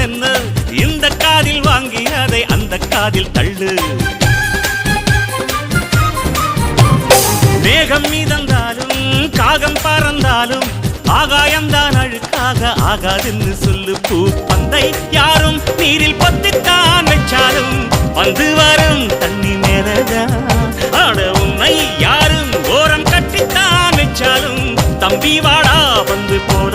என்ன இந்த காதில் வாங்கி அதை அந்த காதில் தள்ளு. மேகம் மீதந்தாலும் காகம் பறந்தாலும் ஆகாயம்தான் அழுக்காக ஆகாதுன்னு சொல்லு. பூ பந்தை யாரும் நீரில் பத்தித்தான் வச்சாலும் வந்து வரும் தண்ணி மேலதான். ஆட உன்னை யாரும் ஓரம் கட்டித்தான் வச்சாலும் தம்பி வாடா வந்து போற